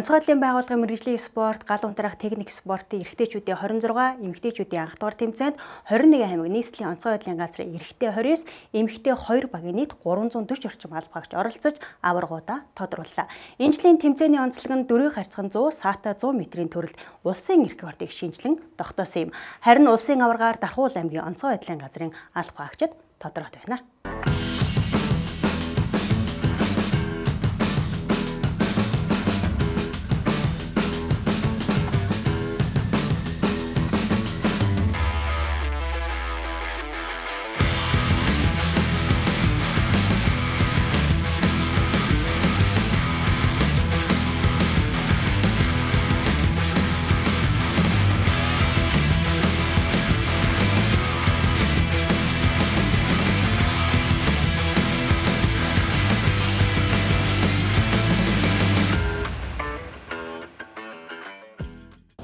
Онцгой байдлын байгууллагын мэргэжлийн спорт, гал унтраах техник спортын эрэгтэйчүүдийн 26, эмэгтэйчүүдийн анх дугаар тэмцээнд 21 аймаг нийслэлийн онцгой байдлын газрын эрэгтэй 29, эмэгтэй 2 багийн нийт 340 орчим алба хаагч оролцож аваргуудаа тодрууллаа. Энэ жилийн тэмцээний онцлог нь дөрвийн харьцан 100, саата 100 метрийн төрөлд улсын рекордыг шинжлэн тогтоосон юм. Харин улсын аваргаар Дархуул аймгийн онцгой байдлын газрын алба хаагчид тодорхойд байна.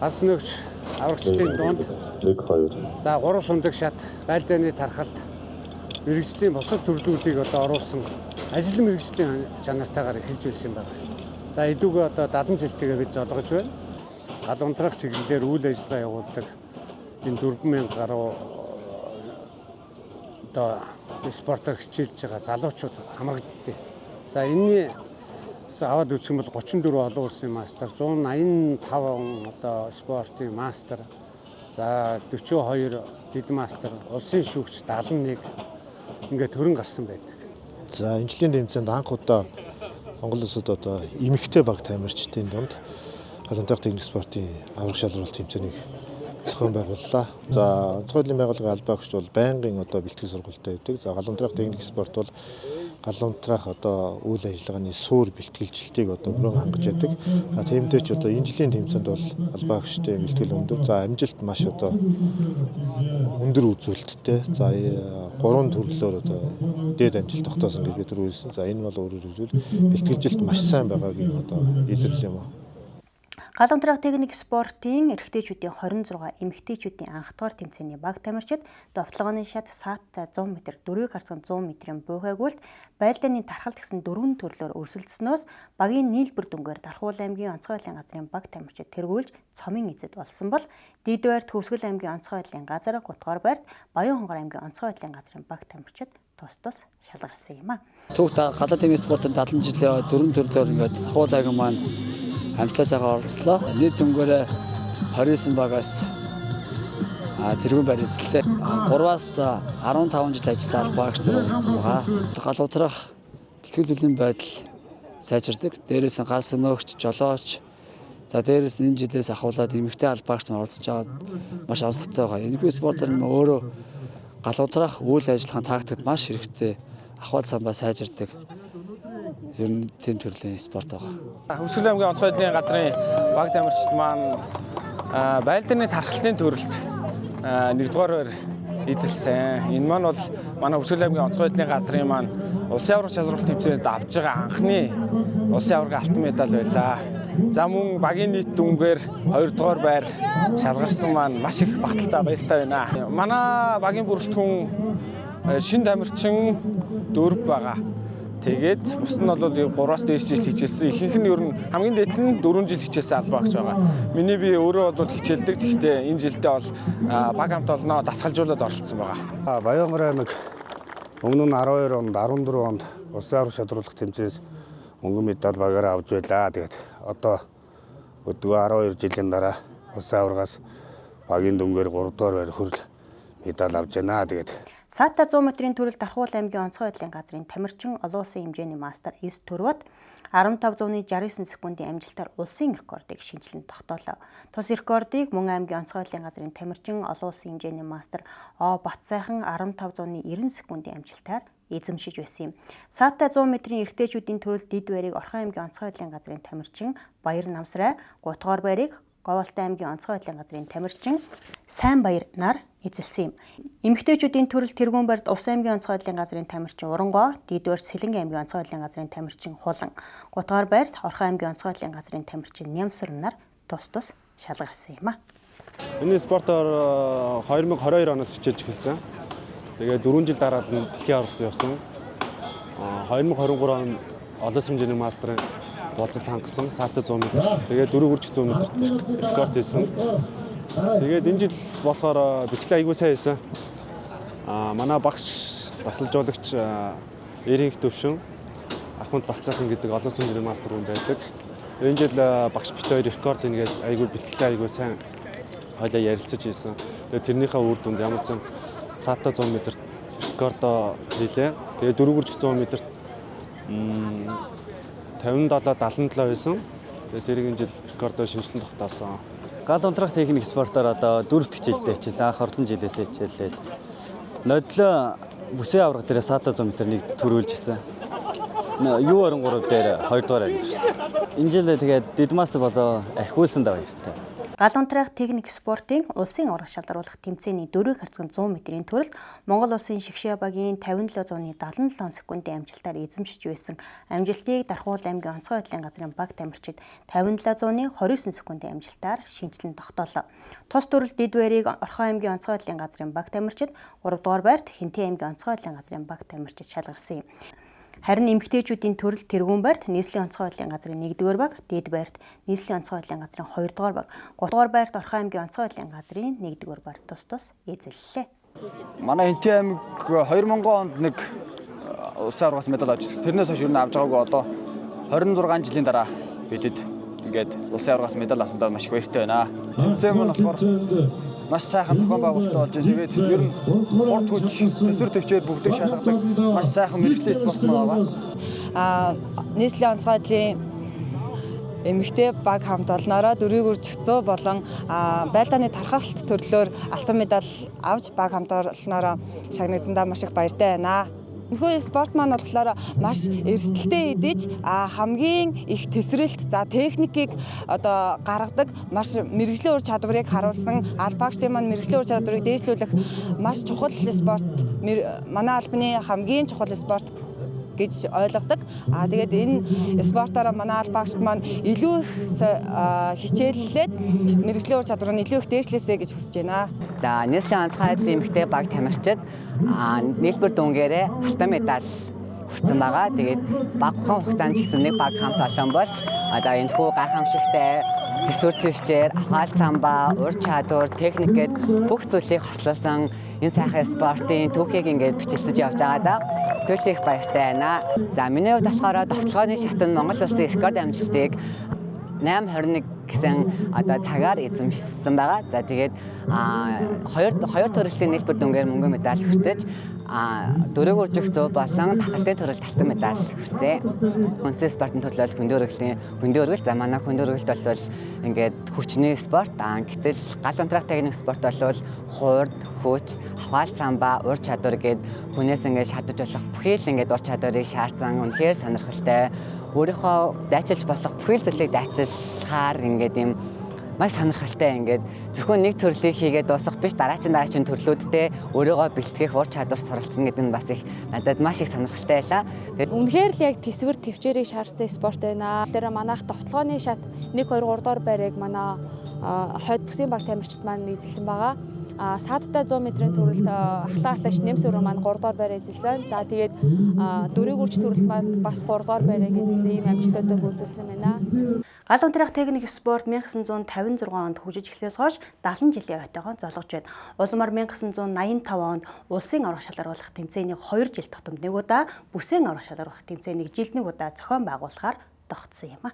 Ас нөгч аврагчдын дунд 1-2. За 3 сундаг шат, байлдааны тархалт, мэрэгжлийн бусад төрлүүдийг оруулсан ажил мэрэгжлийн чанартайгаар эхэлж байсан байна. За эдүүгээ 70 жилтэйгээ бид золгож байна. Гал унтраах чиглэлээр үйл ажиллагаа явуулдаг энэ 4000 гаруй спортоор хичээлж байгаа залуучууд хамрагддээ. За энэний аваад үзэх юм бол 34 олон улсын мастер, 185 спортын мастер, за 42 дэд мастер, улсын шүүгч 71 ингээд төрөн гарсан байдаг. За энэ жилийн тэмцээнд анх удаа Монгол улсад эмэгтэй баг тамирчдын дунд гал унтраах техник спортын авраг шалралт тэмцээнийг зохион байгууллаа. За онцгой байдлын байгууллагын албаа хаагч бол байнгын бэлтгэл сургалтад байдаг. За гал унтраах техник спорт бол гал унтраах үйл ажиллагааны суур бэлтгэлжилтийг бүрэн хангаж байдаг. Тиймдээ ч энэ жилийн тэмцээнд бол албаа хаагчтай бэлтгэл өндөр. За амжилт маш өндөр үзүүлэлттэй. За 3 төрлөөр дээд амжилт тогтоосон гэж бид үзсэн. За энэ бол өөрөөр хэлбэл бэлтгэлжилт маш сайн байгаагийн илэрэл юм. Гал унтраах техник спортын эрэгтэйчүүдийн 26, эмэгтэйчүүдийн анх дугаар тэмцээний баг тамирчид довтлогооны шат, саата 100 м, дөрвийг харьцан 100 м буйхайгуулт, байлдааны тархалт гэсэн 4 төрлөөр өрсөлдснөөс багийн нийлбэр дүнгээр Дархуул аймгийн онцгой байдлын газрын баг тамирчид тэргүүлж цомын эзэд болсон бол Дид байрт Төвсгөл аймгийн онцгой байдлын газар, Гутгаар байрт Баян хонгор аймгийн онцгой байдлын газрын баг тамирчид тус шалгарсан юм а. Түүх галаа техник спортын 70 жилийн 4 төрлөөр ингээд Дархуул аймгийн маань хамтлаасаа оролцлоо. Нийт дүнгээр 29 багаас тэргүүн байр эзэллээ. 3-аас 15 жил ажилласан албаа хаагч нар оролцсон байгаа. Гал унтраах бэлтгэл байдал сайжирдаг. Дээрээс нь галс өнөөгч, жолооч, за дээрээс нь энэ жилээс ахуулаад эмэгтэй албаа хаагч нар оролцож байгаа маш онцлогтой байгаа. Энэхүү спортоор өөрөө гал унтраах үйл ажиллагааны тактикт маш хэрэгтэй ахвал самбаа сайжирдаг. Ер нь тийм төрлийн спорт байгаа. Төвсгөл аймгийн онцгой байдлын газрын баг тамирчид маань байлдааны тархалтын төрөлд 1-р эзэлсэн. Энэ маань бол манай Төвсгөл аймгийн онцгой байдлын газрын маань улсын аварга шалралт тэмцээнд авж байгаа анхны улсын аварга алтан медаль байлаа. За мөн багийн нийт дүнгээр 2-р байр шалгарсан маань маш их багталтай баяртай байна. Манай багийн бүрэлдэхүүн шин тамирчин 4 байгаа. Тэгээд бус нь бол 3-аас дээш жил хичээлсэн. Ихэнх нь ер нь хамгийн дээд нь 4 жил хичээлсэн албаа хаагч байгаа. Миний би өөрөө бол хичээлдэг. Гэхдээ энэ жилдээ бол баг хамт олноо дасгалжуулаад оролцсон байгаа. Баянгор аймаг өмнө нь 12 онд, 14 онд улсын аварга шалралт тэмцээс мөнгөн медаль багаараа авч байлаа. Тэгээд одоо өдгөө 12 жилийн дараа улсын аваргаас багийн дүнгээр 3-р байр хүрэл медаль авч байна. Тэгээд Саата 100 м-ийн төрөл Дархуул аймгийн онцгой байдлын газрын тамирчин олон улсын хэмжээний мастер Эс Төрвөд 15.69 секундын амжилтаар улсын рекордыг шинжлэн тогтоолоо. Тус рекордыг мөн аймгийн онцгой байдлын газрын тамирчин олон улсын хэмжээний мастер О Батсайхан 15.90 секундын амжилтаар эзэмшиж байсан юм. Саата 100 м-ийн эрэгтэйчүүдийн төрөл Дид байрыг Орхон аймгийн онцгой байдлын газрын тамирчин Баяр Намсрай, Гутгаар байрыг Говьалтай аймгийн онцгой байдлын газрын тамирчин Сайн Баяр нар эзэлсэн юм. Эмэгтэйчүүдийн төрөл тэргүүн байрт Увс аймгийн онцгой байдлын газрын тамирчин Урангоо, Дид байрт Сэлэнг аймгийн онцгой байдлын газрын тамирчин Хулан, Гутгаар байрт Орхон аймгийн онцгой байдлын газрын тамирчин Нямсар нар тус шалгарсан юм а. Энэ спортоор 2022 оноос хичээж эхэлсэн. Тэгээ 4 жил дараа нь дэлхийн аврагт явсан. 2023 он олон хэмжээний мастрын болцол хангасан саатад 100 м. Тэгээд 4 хүрч 100 м рекорд хийсэн. Тэгээд энэ жил болохоор бичлэг айгүй сайн хийсэн. Манай багш тасалжуулагч Эринх Төвшин Ахмад Бацаахан гэдэг олон хэмжээний мастер хүн байдаг. Энэ жил багш бит хоёр рекорд хийгээд айгүй бичлэг айгүй сайн хойлоо ярилцаж хийсэн. Тэгээд тэрнийхээ үр дүнд ямар ч саатад 100 м рекорд хийлээ. Тэгээд 4 хүрч 100 м 57-77 байсан. Тэгээд тэрийг энэ жил рекордоо шинжилэн тогтоосон. Гал унтрах техник спортоор одоо 4 дахь жилдээ хичээлээ. Анх орлон жилээсээ хичээлээ. Нодлоо бүсээ авраг дээр саатад 100 м нэг төрүүлж исэн. Юу 23 дээр 2 дугаар амьдэрсэн. Энэ жил тэгээд дид мастер болоо архиулсан даа баяртай. Гал унтраах техник спортын улсын аврах шалгаруулах тэмцээний 4 харцган 100 м-ийн төрөлд Монгол улсын Шигшээ багийн 57.77 секундын амжилтаар эзэмшиж байсан амжилтыг Дархуул аймгийн онцгой байдлын газрын баг тамирчид 57.29 секундын амжилтаар шинжилэн тогтоолоо. Тус төрөлд Дэд Баярыг Орхон аймгийн онцгой байдлын газрын баг тамирчид 3 дугаар байрт Хинтээ аймгийн онцгой байдлын газрын баг тамирчид шалгарсан юм. Харин эмэгтэйчүүдийн төрөл тэргүүн байрт нийслэлийн онцгой байдлын газрын 1-р баг, Дэд Баярт нийслэлийн онцгой байдлын газрын 2-р баг, 3-р байрт Орхон аймгийн онцгой байдлын газрын 1-р баг тус эзэллээ. Манай Хинтээ аймаг 2000 онд нэг улсын аврагаас медаль авч ирсэн. Тэрнээс хойш юу авч байгаагүй одоо 26 жилийн дараа бидэд ингээд улсын аврагаас медаль авсандаа маш их баяртай байна. Тэмцээн мөн болохоор маш сайхан зохион байгуулалттай болж байна. Тэгээд ер нь хурд хүч, төсвөр төвчээр бүгдийг шалгадаг маш сайхан мэрэгжлийн спорт байгаа. Нийслэлийн онцгой байдлын эмэгтэй баг хамт олноороо 4 хүрч 100 болон байлдааны тархалт төрлөөр алтан медаль авч баг хамт олноороо шагнагдсандаа маш их баяртай байна. Энэхүү спорт маань болохоор маш эрсдэлтэй хэдиж хамгийн их тесрэлт за техникийг одоо гаргадаг маш мэрэгжлийн ур чадварыг харуулсан албаагчдын маань мэрэгжлийн ур чадварыг дээшлүүлэх маш чухал спорт манай албаны хамгийн чухал спорт гэж ойлгодог. Тэгээд энэ спортоор манай албаагчд маань илүү их хичээллээд мэрэгжлийн ур чадварыг илүү их дээшлээсэй гэж хүсэж байна. За нийслэлийн онцгой байдлын эмэгтэй баг тамирчид нийлбэр дүнгээрээ алтан медаль хүртсэн байгаа. Тэгээд багахан хугацаанд ч гэсэн нэг баг хамт олон болж одоо энэ хүү гайхамшигтай төсвөр төвчээр ахаал самбаа, ур чадвар, техник гэд бүх зүйлийг хослуулсан энэ сайхан спортын түүхийг ингээд бичлэж явж байгаа да. Төлөв их баяртай байна. За миний хувьд болохоор довтлооны шатанд Монгол улсын рекорд амжилтыг 8:21 гэсэн одоо цагаар эзэмшсэн байгаа. За тэгээд хоёр төрөлтийн нийлбэр дүнгээр мөнгөн медаль хүртэж 4 хүржих 100 болон тахалтын төрөлд алтан медаль хүртээ. Үндэсний спортын төлөөлөл хөндөө өргөл. За манай хөндөө өргөлт бол ингээд хүчний спорт. Гэтэл гал унтраах техник спорт бол хуурд, хүч, ахаал самбаа, ур чадвар гээд хүнээс ингээд шатаж болох бүхий л ингээд ур чадварыг шаардсан үнэхээр сонирхолтой. Өөрийнхөө дайчилж болох бүхий л зүйлийг дайчилахаар ингээд юм маш сонирхолтой ингээд зөвхөн нэг төрлийг хийгээд дуусгах биш дараагийн төрлүүдтэй өөрийгөө бэлтгэх ур чадвар суралцсан гэдэг нь бас их надад маш их сонирхолтой байлаа. Тэгээд үнэхээр л яг төсвөр төвчээрийг шаардсан спорт байна. Тэгэхээр манайх довтлооны шат 1 2 3 дугаар байрыг манай хойд бүсийн баг тамирчид маань эзэлсэн байгаа. Саадтай 100 м-ийн төрөлд ахлаач нэмс өрөө маань 3 дугаар байраа эзэлсэн. За тэгээд 4 хүрч төрөлд маань бас 3 дугаар байраа эзэлсэн ийм амжилтуудыг үзүүлсэн байна. Гал унтраах техник спорт 1956 онд хөгжиж эхлээс хойш 70 жилийн ойтойгоо золгож байна. Улмаар 1985 онд улсын аврах шалгаруулах тэмцээний 2 жил тутамд нэг удаа, бүсийн аврах шалгаруулах тэмцээнийг жилд нэг удаа зохион байгуулахаар тогтсон юм а.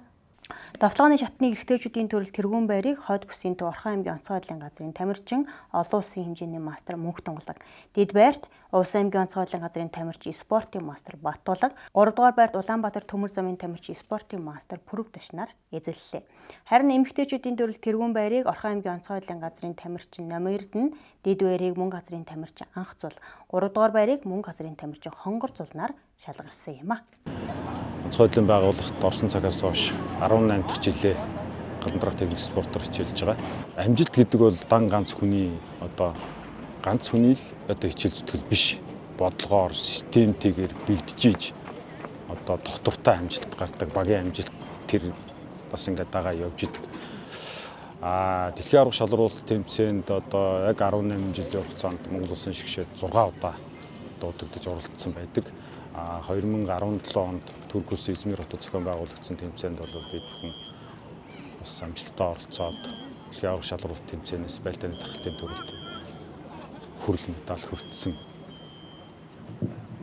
Довтлооны шатны эрэгтэйчүүдийн төрөл тэргүүн байрыг хойд бүсийн төв Орхон аймгийн онцгой байдлын газрын тамирчин олон улсын хэмжээний мастер Мөнх Тунгалаг, Дэд Баярт Улс аймгийн онцгой байдлын газрын тамирчин спортын мастер Баттуулга, 3 дугаар байрт Улаанбаатар төмөр замын тамирчин спортын мастер Пүрэв Ташнаар эзэллээ. Харин эмэгтэйчүүдийн төрөл тэргүүн байрыг Орхон аймгийн онцгой байдлын газрын тамирчин Номердэн, Дэд Баярыг мөн газрын тамирчин Анх Зул, 3 дугаар байрыг мөн газрын тамирчин Хонгор Зулнаар шалгарсан юм а. Онцгой байдлын байгууллагт орсон цагаас хойш 18 дахь жилээ гал унтраах техник спортоор хичээлж байгаа. Амжилт гэдэг бол ганц хүний л хичээл зүтгэл биш. Бодлогоор, системтэйгээр бэлдэж одоо доктортой амжилт гардаг, багийн амжилт тэр бас ингээд дагаа явж идэг. Дэлхийн аврах шалгаруулах тэмцээнд одоо яг 18 жилийн хугацаанд Монгол улсын шигшээд 6 удаа дуудагдаж оролцсон байдаг. 2017 онд Турк улсын Измир хотод зохион байгуулагдсан тэмцээнд бол бид бүхэн бас амжилттай оролцоод дэлхийн аварга шалралт тэмцээнээс байлдааны тархалтын төрөлд хүрэл медаль хүртсэн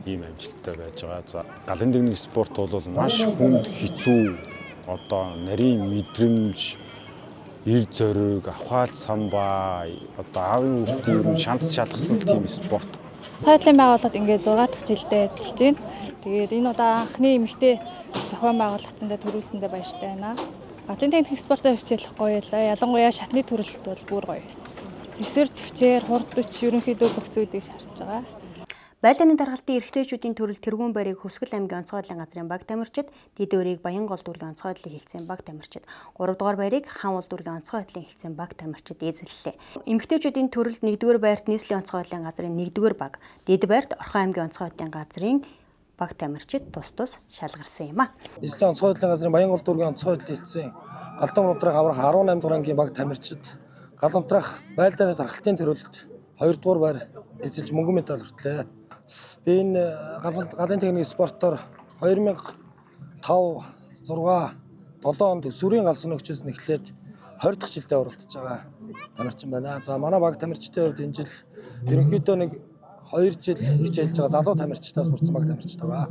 ийм амжилттай байж байгаа. За галын дэгний спорт бол маш хүнд хэцүү одоо нарийн мэдрэмж, ир зориг, авхаал самбаа одоо аавын хүүхдийн ер нь шанс шалгасан тийм спорт. Тойдлын байгууллагад ингээд 6 дахь жилдээ ажиллаж байна. Тэгээд энэ удаа анхны эмэгтэй зохион байгуулагдсандаа төрүүлсэндээ баяртай байна. Галын техник спортоор хичээлэх гоё байлаа. Ялангуяа шатны төрөлт бол бүр гоё байсан. Тэсвэр төвчээр, хурдч ерөнхийдөө бүх зүйлийг шаардж байгаа. Байлдааны даргалтын эрхтэйчүүдийн төрөл тэргүүн байрыг Хүсгэл аймгийн онцгой байдлын газрын баг тамирчид, Дэд өрийг Баянгол дүүргийн онцгой байдлын хэлтсийн баг тамирчид, 3 дугаар байрыг Хаан ул дүүргийн онцгой байдлын хэлтсийн баг тамирчид эзэллээ. Эмэгтэйчүүдийн төрөлд 1-р байрт нийслэлийн онцгой байдлын газрын 1-р баг, Дэд байрт Орхон аймгийн онцгой байдлын газрын баг тамирчид тус шалгарсан юм а. Нийслэлийн онцгой байдлын газрын Баянгол дүүргийн онцгой байдлын хэлтсийн Галдан унтраах аврах 18 дугаар ангийн баг тамирчид, гал унтраах байлдааны даргалтын төрөлд 2 дугаар байр эзэлж мөнгөн медаль хүртлээ. Би энэ галын техник спортоор 2005, 6, 7 онд сүрийн галсан өгчөөс нэхлээд 20 дахь жилдээ оролцож байгаа тамирчин байна. За манай баг тамирчдын хувьд энэ жил ерөнхийдөө нэг 2 жил хичээлж байгаа залуу тамирчдаас бүрдсэн баг тамирчид байгаа.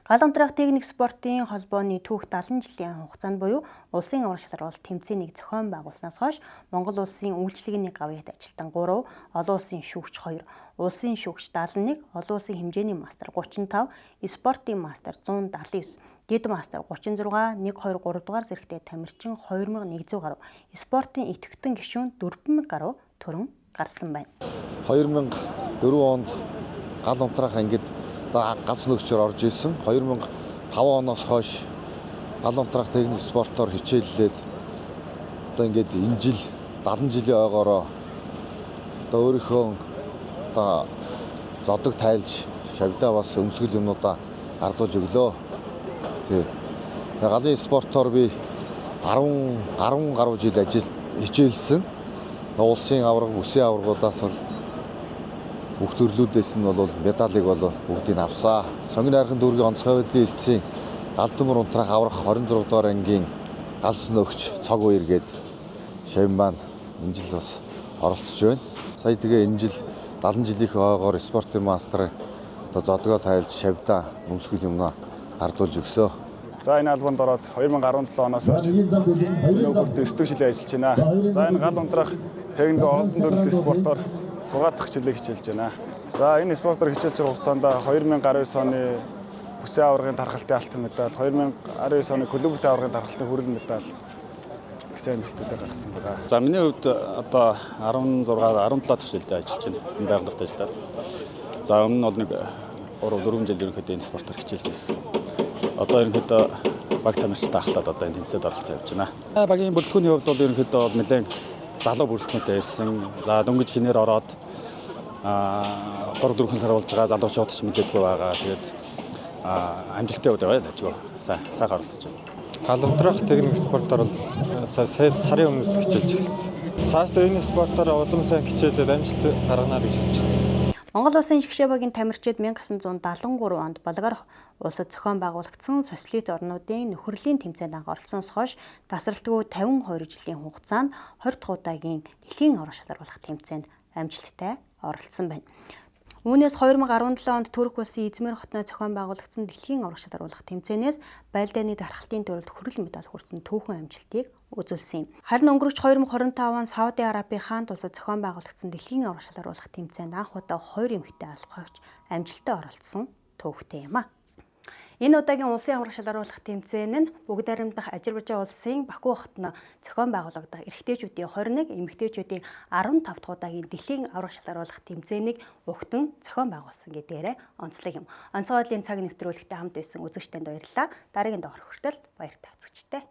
Гал унтраах техник спортын холбооны түүх 70 жилийн хугацаанд буюу улсын аварга шалралт тэмцээнийг зохион байгуулснаас хойш Монгол улсын үйлчлэгийн гавьяат ажилтан 3, олон улсын шүүгч 2, улсын шүүгч 71, олон улсын хэмжээний мастер 35, спортын мастер 179, дэд мастер 36, 1, 2, 3 дугаар зэрэгтэй тамирчин 2100 гаруй, спортын идэвхтэн гишүүн 4000 гаруй төрөн гарсан байна. 2004 онд гал унтраах ангид галс нөгчөөр орж исэн. 2005 оноос хойш гал унтраах техник спортоор хичээллээд одоо ингээд энэ жил 70 жилийн ойгоороо одоо өөрийнхөө одоо зодог тайлж шавьдаа бас өмсгөл юмнуудаа гардуулж өглөө. Тэг. Галын спортоор би 10 гаруй жил хичээлсэн. Улсын аварга, бүсийн аваргуудаас бол бүх төрлүүдээс нь бол медалийг бол бүгдийг авсаа. Сонгон найрхан дүүргийн онцгой байдлын хэлтсийн Галдмөр унтраах аврах 26 дугаар ангийн галс нөгч цог үер гээд шавин маань энэ жил бас оролцож байна. Сая тэгээ энэ жил 70 жилийнхээ ойгоор спортын мастер одоо зодгоо тайлж шавьдаа өмсгөл юмнаа гардуулж өгсөө. За энэ албанд ороод 2017 оноос хойш өнөөдөр 9 дэх жилийн ажиллаж байна. За энэ гал унтраах техник олон төрлийн спортоор 6 дахь жилээ хичээлж байна. За энэ спортоор хичээлж байгаа хугацаанд 2019 оны бүсийн аваргын тархалтын алтан медаль, 2019 оны клубын аваргын тархалтын хүрэл медаль гэсэн амжилтуудыг гаргасан байна. За миний хувьд одоо 17 дахь жилдээ ажиллаж байна. Энэ байгууллагад ажиллаад. За өмнө нь бол нэг 3-4 жил ерөнхийдөө энэ спортоор хичээлж байсан. Одоо ерөнхийдөө баг тамирчтай ахлаад одоо энэ тэмцээнд оролцож явж байна. Багийн бүрэлдэхүүний хувьд бол ерөнхийдөө бол нэлээд залуу бүрэлдэхүүнтэй байсан. За дөнгөж шинээр ороод 3-4 сар болж байгаа залуучууд ч мэдээгүй байгаа. Тэгээд амжилттай яваад байгаа дажгүй. Сайхан оролцож байна. Гал унтраах техник спортоор сарын өмнөөс хичээлж эхэлсэн. Цаашдаа энэ спортоор улам сайн хичээлээд амжилт гаргана гэж бодож байна. Монгол улсын жигшээ багийн тамирчид 1973 онд Болгар улсад зохион байгуулагдсан социалист орнуудын нөхөрлийн тэмцээнд анх оролцсоноос хойш тасралтгүй 52 жилийн хугацаанд 20 дахь удаагийн дэлхийн аварга шалгаруулах тэмцээнд амжилттай оролцсон байна. Үүнээс 2017 онд Турк улсын Измир хотод зохион байгуулагдсан дэлхийн аварга шалгаруулах тэмцээнээс байлдааны дархалтын төрөлд хүрэл медаль хүртсэн түүхэн амжилтыг үзүүлсэн юм. Харин өнгөрөгч 2025 он Сауди Арабийн хаант улсад зохион байгуулагдсан дэлхийн аварга шалгаруулах тэмцээнд анх удаа 2 эмэгтэй албагч амжилттай оролцсон төвхтэй юм а. Энэ удаагийн улсын аварга шалгаруулах тэмцээн нь бүгд найрамдах Азербайджан улсын Баку хотод зохион байгуулагдах эрэгтэйчүүдийн 21, эмэгтэйчүүдийн 15 дахь удаагийн дэлхийн аварга шалгаруулах тэмцээнийг өгтөн зохион байгуулсан гэдгээрээ онцлог юм. Онцгой байдлын цаг нэвтрүүлэгтээ хамт байсан үзэгчдэнд баярлалаа. Дараагийн дугаар хүртэл баяр таацагчтай.